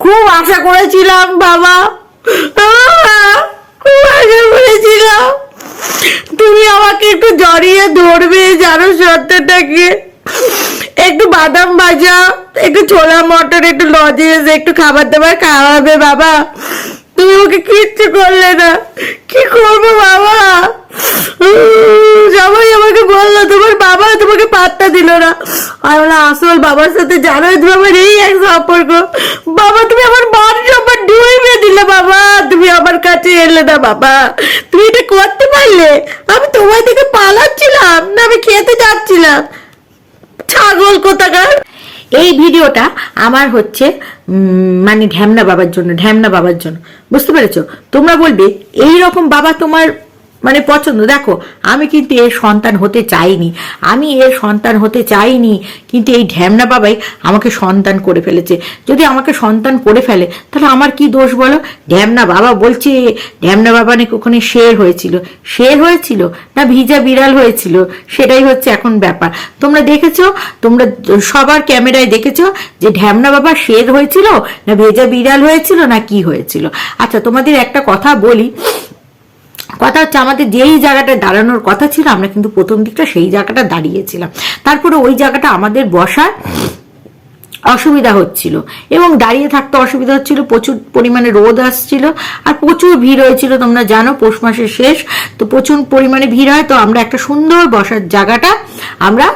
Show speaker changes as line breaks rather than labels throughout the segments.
খুব আশা করেছিলাম বাবা, খুব আশা করেছিলাম তুমি আমাকে একটু জড়িয়ে ধরবে, জানো সত্যটাকে। একটু বাদাম ভাজা, একটু ছোলা মটর, একটু লজেন্স, একটু খাবার দাবার খাওয়াবে বাবা। তুমি ওকে কিচ্ছু করলে না, কি করবো বাবা? সবাই আমাকে বললো তোমার বাবা তোমাকে পাত্তা দিল না। আমি বললাম আসল বাবার সাথে জানো বাবার এই এক সম্পর্ক। বাবা তুমি আমার মান সম্মান ডুবে দিলে বাবা, তুমি আমার কাছে এলে না বাবা। তুমি এটা করতে পারলে? আমি তোমার থেকে পালাচ্ছিলাম না, আমি খেতে যাচ্ছিলাম, ছাগল কোথাকার। এই ভিডিওটা আমার হচ্ছে মানে ঢ্যামনা বাবার জন্য, ঢ্যামনা বাবার জন্য, বুঝতে পেরেছো? তোমরা বলবে এই রকম বাবা তোমার মানে পছন্দ। দেখো আমি কিন্তু এর সন্তান হতে চাইনি, আমি এর সন্তান হতে চাইনি, কিন্তু এই ঢ্যামনা বাবাই আমাকে সন্তান করে ফেলেছে। যদি আমাকে সন্তান করে ফেলে তাহলে আমার কি দোষ বলো? ঢ্যামনা বাবা বলছে ঢ্যামনা বাবা নাকি ওখানে শের হয়েছিল। শের হয়েছিল না ভিজা বিড়াল হয়েছিল, সেটাই হচ্ছে এখন ব্যাপার। তোমরা দেখেছো, তোমরা সবার ক্যামেরায় দেখেছো যে ঢ্যামনা বাবা শের হয়েছিল না ভেজা বিড়াল হয়েছিল না কি হয়েছিল। আচ্ছা তোমাদের একটা কথা বলি, কথা হচ্ছে আমাদের যেই জায়গাটা দাঁড়ানোর কথা ছিল আমরা কিন্তু প্রথম দিকটা সেই জায়গাটা দাঁড়িয়েছিলাম, তারপরে ওই জায়গাটা আমাদের বসার অসুবিধা হচ্ছিল এবং দাঁড়িয়ে থাকতে অসুবিধা হচ্ছিল, প্রচুর পরিমাণে রোদ আসছিল আর প্রচুর ভিড় হয়েছিল। তোমরা জানো পৌষ মাসের শেষ, তো প্রচুর পরিমাণে ভিড় হয়, তো আমরা একটা সুন্দর বসার জায়গাটা আমরা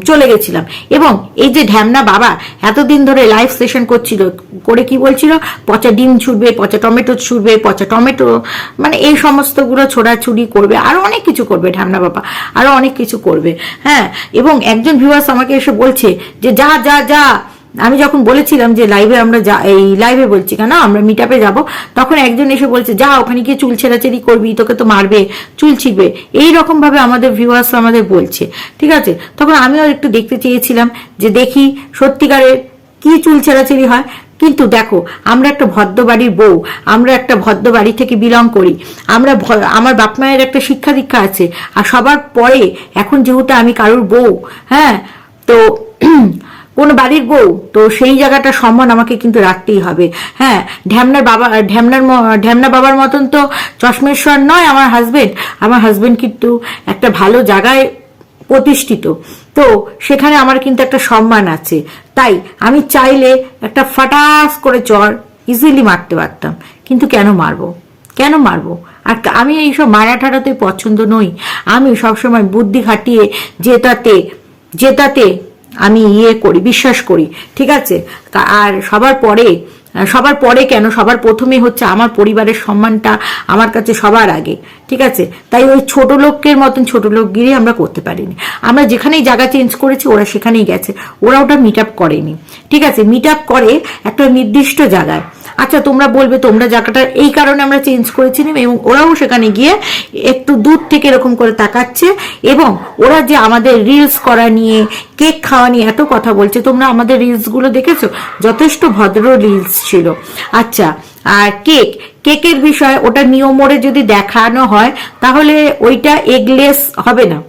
চলে গেছিলাম। এবং এই যে ঢ্যামনা বাবা এতদিন ধরে লাইভ সেশন করছিল, করে কি বলছিল পচা ডিম ছুড়বে, পচা টমেটো ছুড়বে, পচা টমেটো মানে এই সমস্তগুলো ছোড়াছুড়ি করবে, আরো অনেক কিছু করবে ঢ্যামনা বাবা, আরো অনেক কিছু করবে। হ্যাঁ, এবং একজন ভিউয়ার্স আমাকে এসে বলছে যে যা যা যা, আমি যখন বলেছিলাম যে লাইভে আমরা এই লাইভে বলছি কেন আমরা মিট আপে যাবো, তখন একজন এসে বলছে যা ওখানে গিয়ে চুল ছেঁড়াছেড়ি করবি, তোকে তো মারবে, চুল ছিঁড়বে, এইরকম ভাবে আমাদের ভিউয়ার্স আমাদের বলছে। ঠিক আছে, তখন আমিও একটু দেখতে চেয়েছিলাম যে দেখি সত্যিকারের কি চুল ছেঁড়াছেড়ি হয়। কিন্তু দেখো আমরা একটা ভদ্র বাড়ির বউ, আমরা একটা ভদ্র বাড়ি থেকে বিলং করি, আমরা আমার বাপ মায়ের একটা শিক্ষা দীক্ষা আছে, আর সবার পরে এখন যেহেতু আমি কারোর বউ, হ্যাঁ, তো কোন বাড়ির বউ, তো সেই জায়গাটা সম্মান আমাকে কিন্তু রাখতেই হবে। হ্যাঁ, ঢ্যামনা বাবার মতন তো চশমেশ্বর নয় আমার হাজবেন্ড। আমার হাজবেন্ড কিন্তু একটা ভালো জায়গায় প্রতিষ্ঠিত, তো সেখানে আমার কিন্তু একটা সম্মান আছে। তাই আমি চাইলে একটা ফাটাস করে চর ইজিলি মারতে পারতাম, কিন্তু কেন মারবো, কেন মারবো? আর আমি এইসব মারা ঠাড়াতে পছন্দ নই। আমি সবসময় বুদ্ধি খাটিয়ে জেতাতে আমি করি, বিশ্বাস করি। ঠিক আছে, আর সবার পরে কেন, সবার প্রথমে হচ্ছে আমার পরিবারের সম্মানটা আমার কাছে সবার আগে। ঠিক আছে, তাই ওই ছোট লোকের মতন ছোট লোকগিরি আমরা করতে পারিনি। আমরা যেখানেই জায়গা চেঞ্জ করেছি ওরা সেখানেই গেছে, ওরা ওটা মিট আপ করেনি। ঠিক আছে, মিট আপ করে একটা নির্দিষ্ট জায়গায়। আচ্ছা তোমরা বলবে তোমরা জায়গাটা এই কারণে আমরা চেঞ্জ করেছিলাম, এবং ওরাও সেখানে গিয়ে একটু দূর থেকে এরকম করে তাকাচ্ছে, এবং ওরা যে আমাদের রিলস করা নিয়ে, কেক খাওয়া নিয়ে এত কথা বলছে। তোমরা আমাদের রিলসগুলো দেখেছো, যথেষ্ট ভদ্র রিলস ছিল। আচ্ছা, আর কেকের বিষয় ওটা নিয়মরে যদি দেখানো হয় তাহলে ওইটা এগলেস হবে না।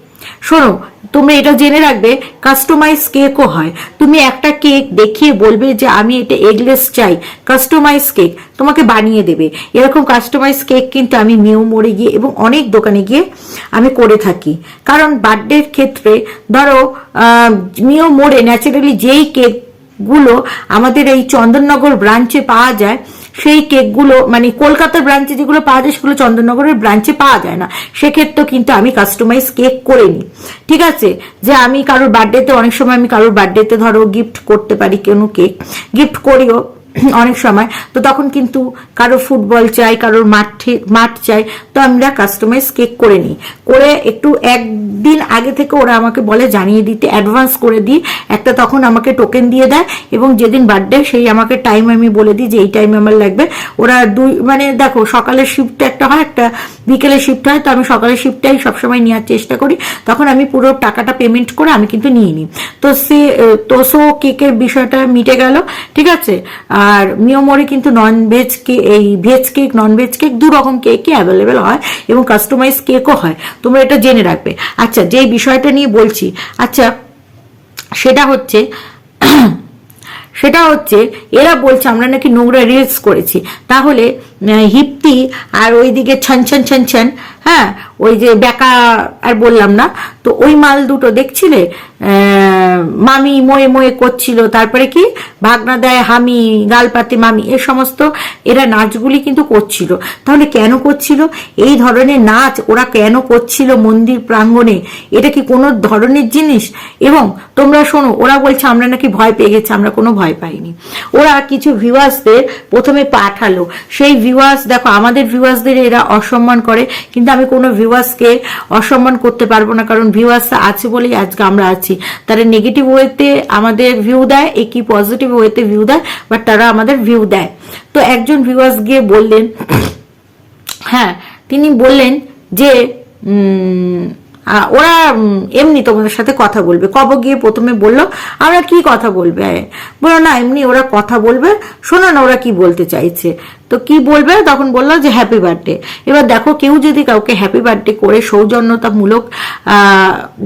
শোনো, তোমরা এটা জেনে রাখবে কাস্টমাইজ কেকও হয়। তুমি একটা কেক দেখিয়ে বলবে যে আমি এটা এগলেস চাই, কাস্টমাইজ কেক তোমাকে বানিয়ে দেবে। এরকম কাস্টমাইজ কেক কিন্তু আমি মিও মোড়ে গিয়ে এবং অনেক দোকানে গিয়ে আমি করে থাকি। কারণ বার্থডের ক্ষেত্রে ধরো মিও মোড়ে ন্যাচারালি যেই কেকগুলো আমাদের এই চন্দননগর ব্রাঞ্চে পাওয়া যায়, সেই কেকগুলো মানে কলকাতার ব্রাঞ্চে যেগুলো পাওয়া যায় সেগুলো চন্দননগরের ব্রাঞ্চে পাওয়া যায় না। সেক্ষেত্রেও কিন্তু আমি কাস্টমাইজ কেক করে নিই। ঠিক আছে, যে আমি কারোর বার্থডেতে, অনেক সময় আমি কারোর বার্থডেতে ধরো গিফট করতে পারি, কোনো কেক গিফট করিও অনেক সময়, তো তখন কিন্তু কারো ফুটবল চাই, কারোর মাঠ চাই, তো আমরা কাস্টমাইজ কেক করে নিই। করে একটু একদিন আগে থেকে ওরা আমাকে বলে জানিয়ে দিতে, অ্যাডভান্স করে দিই একটা, তখন আমাকে টোকেন দিয়ে দেয়, এবং যেদিন বার্থডে সেই আমাকে টাইম আমি বলে দিই যে এই টাইমে আমার লাগবে। ওরা মানে দেখো সকালের শিফট একটা হয়, একটা বিকেলের শিফট হয়, তো আমি সকালের শিফটটাই সবসময় নেওয়ার চেষ্টা করি। তখন আমি পুরো টাকাটা পেমেন্ট করে আমি কিন্তু নিয়ে নিই। তো কেকের বিষয়টা মিটে গেল। ঠিক আছে, আর মিওমোরে কিন্তু ননভেজ এই ভেজ কেক, ননভেজ কেক দু রকম কেকই অ্যাভেলেবেল হয়, এবং কাস্টমাইজ কেকও হয়, তোমরা এটা জেনে রাখবে। আচ্ছা, যেই বিষয়টা নিয়ে বলছি, আচ্ছা সেটা হচ্ছে সেটা হচ্ছে এরা বলছে আমরা নাকি নোংরা রিলস করেছি। তাহলে হিপ্তি আর ওইদিকে ছন ছন ছন ছন, হ্যাঁ ওই যে বেকা আর বললাম না, তো ওই মাল দুটো দেখছিলে মামি ময়ে ময়ে করছিল, তারপরে কি ভাগনা দেয় হামি গালপাতে মামি, এ সমস্ত এরা নাচগুলি কিন্তু করছিল। তাহলে কেন করছিল এই ধরনের নাচ? ওরা কেন করছিল মন্দির প্রাঙ্গণে? এটা কি কোনো ধরনের জিনিস? এবং তোমরা শোনো, ওরা বলছে আমরা নাকি ভয় পেয়ে গেছি, আমরা কোনো ভয় পাইনি। ওরা কিছু ভিউয়ার্সদের প্রথমে পাঠালো, সেই ভিউয়ার্স দেখো আমাদের ভিউয়ার্সদের এরা অসম্মান করে, কিন্তু আমি কোনো ভিউয়ার্সকে অসম্মান করতে পারবো না, কারণ ভিউয়ার্সরা আছে বলেই আজকে আমরা আছি। তারা নেগেটিভ ওয়েতে আমাদের ভিউ দেয়, একই পজিটিভ ওয়েতে ভিউ দেয়, বাট তারা আমাদের ভিউ দেয়। তো একজন ভিউয়ার্স গিয়ে বললেন, হ্যাঁ তিনি বললেন যে ওরা এমনি তোমাদের সাথে কথা বলবে। কব গিয়ে প্রথমে বললো আমরা কি কথা বলবে, বলো না এমনি ওরা কথা বলবে, শোনো না ওরা কি বলতে চাইছে। তো কি বলবে, তখন বললো যে হ্যাপি বার্থডে। এবার দেখো কেউ যদি কাউকে হ্যাপি বার্থডে করে সৌজন্যতামূলক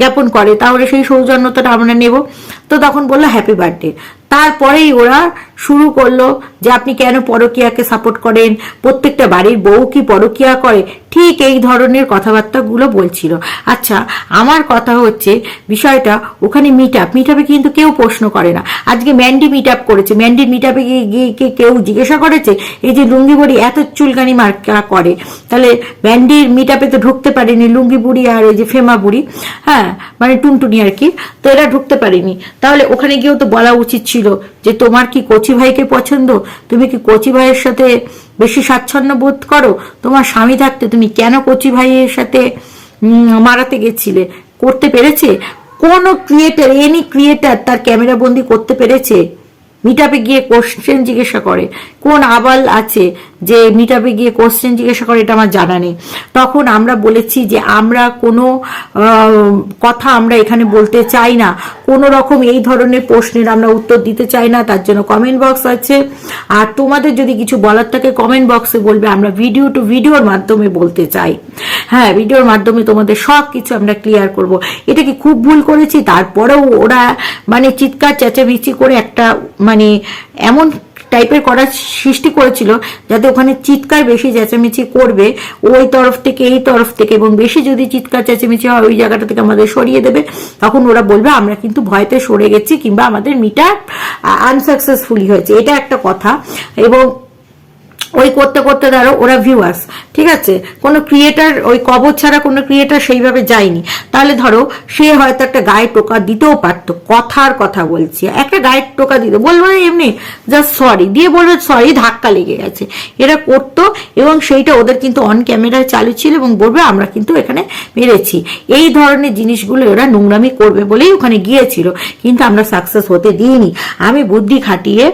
জ্ঞাপন করে তাহলে সেই সৌজন্যতাটা আমরা নেব। তো তখন বললো হ্যাপি বার্থডে। তারপরেই ওরা শুরু করলো যে আপনি কেন পরকীয়াকে সাপোর্ট করেন, প্রত্যেকটা বাড়ির বউ কি পরকীয়া করে, ঠিক এই ধরনের কথাবার্তাগুলো বলছিল। আচ্ছা আমার কথা হচ্ছে বিষয়টা ওখানে মিট আপে কিন্তু কেউ প্রশ্ন করে না। আজকে ম্যান্ডি মিট আপ করেছে, ম্যান্ডির মিট আপে গিয়ে কেউ জিজ্ঞাসা করেছে এই যে লুঙ্গি বুড়ি এত চুলকানি মার্কা করে, তাহলে ম্যান্ডির মিট আপে তো ঢুকতে পারেনি লুঙ্গি বুড়ি আর এই যে ফেমা বুড়ি, হ্যাঁ মানে টুনটুনি আর কি, তো এরা ঢুকতে পারেনি। তাহলে ওখানে গিয়েও তো বলা উচিত ছিল যে তোমার কি কচি ভাইকে পছন্দ, তুমি কি কচি ভাইয়ের সাথে বেশি স্বাচ্ছন্দ্য বোধ করো, তোমার স্বামী থাকতে তুমি কেন কচি ভাইয়ের সাথে মারাতে গেছিলে? করতে পেরেছে কোন ক্রিয়েটার, এনি ক্রিয়েটার তার ক্যামেরা বন্দি করতে পেরেছে? মিটআপে গিয়ে কোশ্চেন জিজ্ঞাসা করে, কোন আবাল আছে যে মিটআপে গিয়ে কোশ্চেন জিজ্ঞাসা করে? এটা আমার জানা নেই। তখন আমরা বলেছি যে আমরা কোনো কথা আমরা এখানে বলতে চাই না, কোনো রকম এই ধরনের প্রশ্নের আমরা উত্তর দিতে চাই না, তার জন্য কমেন্ট বক্স আছে। আর তোমাদের যদি কিছু বলার থাকে কমেন্ট বক্সে বলবে, আমরা ভিডিও টু ভিডিওর মাধ্যমে বলতে চাই। হ্যাঁ ভিডিওর মাধ্যমে তোমাদের সব কিছু আমরা ক্লিয়ার করব। এটা কি খুব ভুল করেছি? তারপরেও ওরা মানে চিৎকার চেঁচামেচি করে একটা মানে এমন টাইপের করার সৃষ্টি করেছিল যাতে ওখানে চিৎকার বেশি চেঁচামেচি করবে ওই তরফ থেকে এই তরফ থেকে, এবং বেশি যদি চিৎকার চেঁচামেচি হয় ওই জায়গাটা থেকে আমাদের সরিয়ে দেবে। তখন ওরা বলবে আমরা কিন্তু ভয়তে সরে গেছি কিংবা আমাদের মিটার আনসাকসেসফুলি হয়েছে, এটা একটা কথা। এবং ওই করতে করতে ধরো ওরা ভিউয়ার্স, ঠিক আছে, কোনো ক্রিয়েটার ওই কবর ছাড়া কোনো ক্রিয়েটার সেইভাবে যায়নি, তাহলে ধরো সে হয়তো একটা গায়ে টোকা দিতেও পারতো, কথার কথা বলছি, একটা গায়ে টোকা দিত, বলবো এমনি জাস্ট সরি দিয়ে বলবে সরি ধাক্কা লেগে গেছে, এরা করতো। এবং সেইটা ওদের কিন্তু অন ক্যামেরায় চালু ছিল এবং বলবে আমরা কিন্তু এখানে মেরেছি। এই ধরনের জিনিসগুলো ওরা নোংরামি করবে বলেই ওখানে গিয়েছিল, কিন্তু আমরা সাকসেস হতে দিইনি। আমি বুদ্ধি খাটিয়ে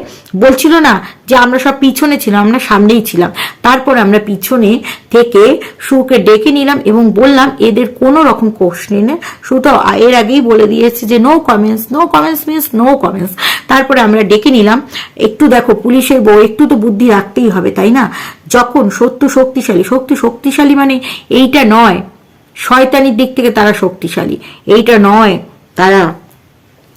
বলছিল না যে আমরা সব পিছনে ছিলাম, আমরা সামনেই ছিলাম। তারপর আমরা পিছনে থেকে সুকে ডেকে নিলাম এবং বললাম এদের কোনো রকম কোশ্চেনে, সু তো এর আগেই বলে দিয়েছে যে no comments, no comments means no comments. তারপরে আমরা ডেকে নিলাম, একটু দেখো পুলিশের বউ একটু তো বুদ্ধি রাখতেই হবে তাই না? যখন সত্য শক্তিশালী, শক্তি শক্তিশালী মানে এইটা নয় শয়তানির দিক থেকে তারা শক্তিশালী, এইটা নয় তারা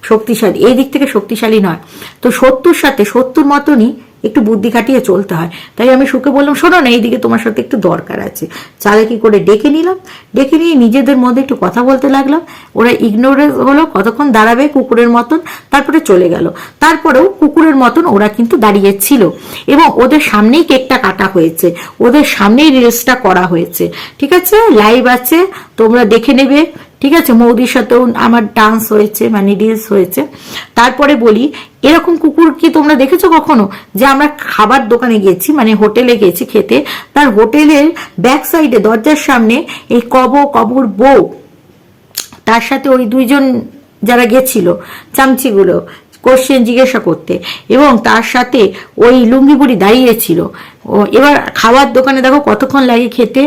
শক্তিশালী, এই দিক থেকে শক্তিশালী নয়। তো সত্যুর সাথে সত্যুর মতনই একটু বুদ্ধি খাটিয়ে চলতে হয়। তাই আমি সুকে বললাম শোনো না এইদিকে তোমার সাথে একটু দরকার আছে, চালাকি করে ডেকে নিলাম, ডেকে নিয়ে নিজেদের মধ্যে একটু কথা বলতে লাগলাম। ওরা ইগনোরেন্স হলো, কতক্ষণ দাঁড়াবে কুকুরের মতন, তারপরে চলে গেল। তারপরেও কুকুরের মতন ওরা কিন্তু দাঁড়িয়ে ছিল এবং ওদের সামনেই কেকটা কাটা হয়েছে, ওদের সামনেই রিলসটা করা হয়েছে, ঠিক আছে, লাইভ আছে, তোমরা দেখে নেবে, ঠিক আছে। মৌদির সাথেও আমার ডান্স হয়েছে, মানে রিলস হয়েছে। তারপরে বলি এরকম কুকুর কি তোমরা দেখেছো কখনো? যে আমরা খাবার দোকানে গেছি, মানে হোটেলে গেছি খেতে, তার হোটেলের ব্যাক সাইডে দরজার সামনে এই কবর বউ, তার সাথে ওই দুইজন যারা গেছিল চামচিগুলো কোশ্চেন জিজ্ঞাসা করতে, এবং তার সাথে ওই লুঙ্গি বুড়ি দাঁড়িয়েছিল। এবার খাবার দোকানে দেখো কতক্ষণ লাগে খেতে।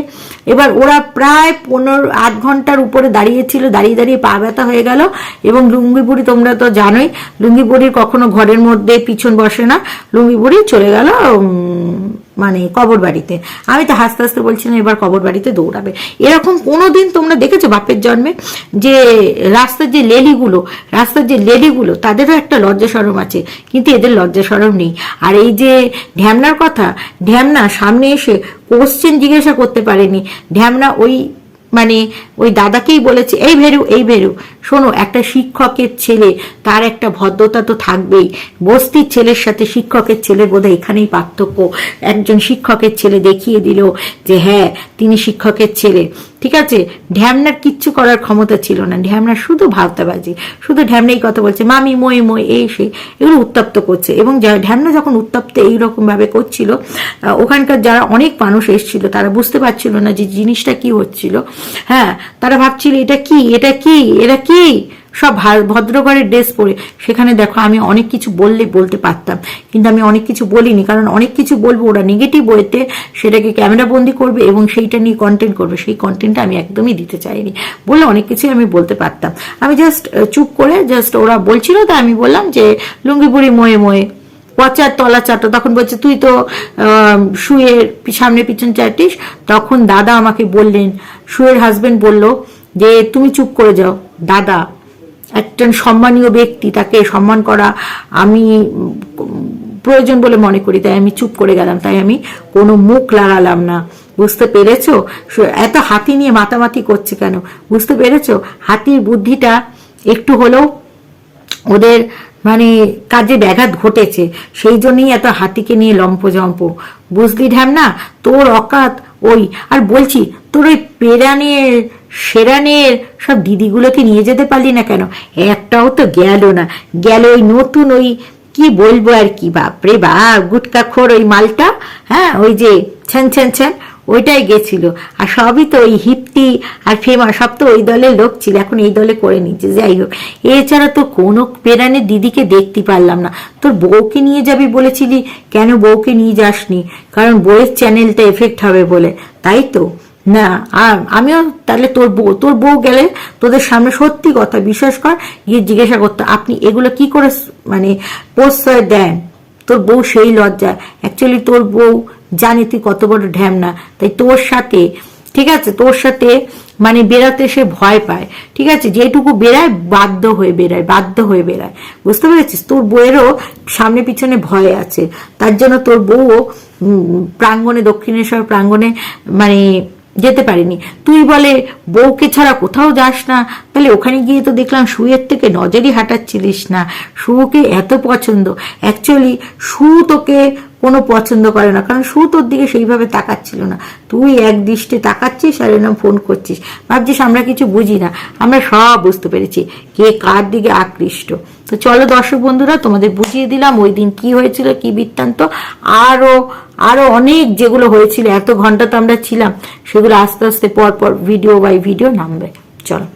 এবার ওরা প্রায় 8 ঘন্টার উপরে দাঁড়িয়েছিল, দাঁড়িয়ে দাঁড়িয়ে পা ব্যথা হয়ে গেল। এবং লুঙ্গি বুড়ি তোমরা তো জানোই, লুঙ্গি বুড়ির কখনো ঘরের মধ্যে পিছন বসে না, লুঙ্গি বুড়ি চলে গেল মানে কবর বাড়িতে। আমি তো হাসতে হাসতে বলছিলাম এবার কবর বাড়িতে দৌড়াবে। এরকম কোনোদিন তোমরা দেখেছো বাপের জন্মে যে রাস্তার যে লেডিগুলো তাদেরও একটা লজ্জা শরম আছে, কিন্তু এদের লজ্জা শরম নেই। আর এই যে ঢ্যামনার কথা, ঢ্যামনা সামনে এসে কোশ্চেন জিজ্ঞাসা করতে পারেনি। ঢ্যামনা ওই দাদাকেই বলেছে, এই ভেরু শোনো, একটা শিক্ষকের ছেলে, তার একটা ভদ্রতা তো থাকবেই। বস্তির ছেলের সাথে শিক্ষকের ছেলে বোধহয় এখানেই পার্থক্য। একজন শিক্ষকের ছেলে দেখিয়ে দিল যে হ্যাঁ তিনি শিক্ষকের ছেলে, ঠিক আছে। ঢ্যামনার কিচ্ছু করার ক্ষমতা ছিল না, ঢ্যামনার শুধু ভাবতাবাজি, শুধু ঢ্যামনাই কথা বলছে, মামি মই এই সেই, এগুলো উত্তপ্ত করছে। এবং ঢ্যামনা যখন উত্তপ্ত এইরকম ভাবে করছিল, ওখানকার যারা অনেক মানুষ এসেছিল তারা বুঝতে পারছিল না যে জিনিসটা কি হচ্ছিল। হ্যাঁ, তারা ভাবছিল এটা কি সব ভদ্রঘরের ড্রেস পরে। সেখানে দেখো আমি অনেক কিছু বলতে পারতাম, কিন্তু আমি অনেক কিছু বলিনি, কারণ অনেক কিছু বলবো ওরা নেগেটিভ ওয়েতে সেটাকে ক্যামেরা বন্দি করবে এবং সেইটা নিয়ে কন্টেন্ট করবে। সেই কন্টেন্টটা আমি একদমই দিতে চাইনি। বললে অনেক কিছুই আমি বলতে পারতাম। আমি জাস্ট চুপ করে ওরা বলছিল তাই আমি বললাম যে লুঙ্গি বুড়ি মোয়ে পচার তলা চাটো। তখন বলছে তুই তো শুয়ের সামনে পিছন চাটিস। তখন দাদা আমাকে বললেন, শুয়ের হাজবেন্ড বলল যে তুমি চুপ করে যাও। দাদা একজন সম্মানীয় ব্যক্তি, তাকে সম্মান করা আমি প্রয়োজন বলে মনে করি, তাই আমি চুপ করে গেলাম, তাই আমি কোনো মুখ লাগালাম না। বুঝতে পেরেছো? এত হাতি নিয়ে মাতামাতি করছে কেন? বুঝতে পেরেছো? হাতির বুদ্ধিটা একটু হলেও ওদের কাজে ব্যাঘাত ঘটেছে, সেই জন্যই এত হাতিকে নিয়ে লম্পজম্প। বুঝলি ঢ্যামনা, তোর অকাত ওই। আর বলছি তোর ওই পেরানের সেরানের সব দিদিগুলোকে নিয়ে যেতে পারলি না কেন? একটাও তো গেল না। গেল ওই নতুন ওই কি বলবো আর কি, বাপরে বাপ, গুটকা খোর ওই মালটা, হ্যাঁ ওই যে ছ্যান ওইটাই গেছিল। আর সবই তো ওই হিপ্তি আর ফেমা, সব তো ওই দলের লোক ছিল, এখন এই দলে করে নিচ্ছে। যাই হোক, এছাড়া তো কোনো পেরানের দিদিকে দেখতে পারলাম না। তোর বউকে নিয়ে যাবি বলেছিলি, কেন বউকে নিয়ে যাসনি? কারণ বউয়ের চ্যানেলটা এফেক্ট হবে বলে, তাই তো না? আমিও তাহলে তোর বউ গেলে তোদের সামনে সত্যি কথা বিশ্বাস কর গিয়ে জিজ্ঞাসা করতো আপনি এগুলো কি করে প্রশ্রয় দেন? তোর বউ সেই লজ্জা। অ্যাকচুয়ালি তোর বউ জানে তুই কত বড় ঢ্যামনা, তাই তোর সাথে, ঠিক আছে, তোর সাথে বেরাতে সে ভয় পায়, ঠিক আছে। যেটুকু বেড়ায় বাধ্য হয়ে বেড়ায়, বুঝতে পেরেছিস? তোর বউয়েরও সামনে পিছনে ভয় আছে, তার জন্য তোর বউও প্রাঙ্গণে, দক্ষিণেশ্বর প্রাঙ্গণে যেতে পারিনি। তুই বলে বউকে ছাড়া কোথাও যাস না, তাহলে ওখানে গিয়ে তো দেখলাম শুয়ের থেকে নজরই হাঁটাচ্ছিলিস না। শুকে এত পছন্দ, অ্যাকচুয়ালি শু তোকে কোনো পছন্দ করে না, কারণ শু তোর দিকে সেইভাবে তাকাচ্ছিল না। তুই এক দৃষ্টে তাকাচ্ছিস আর এরকম ফোন করছিস, ভাবছিস আমরা কিছু বুঝি না। আমরা সব বুঝতে পেরেছি কে কার দিকে আকৃষ্ট। তো চলো দর্শক বন্ধুরা, তোমাদের বুঝিয়ে দিলাম ওই দিন কি হয়েছিল, কি বৃত্তান্ত। আরো অনেক যেগুলো হয়েছিল, এত ঘন্টা তো আমরা ছিলাম, সেগুলো আস্তে আস্তে পর ভিডিও বাই ভিডিও নামবে। চলো।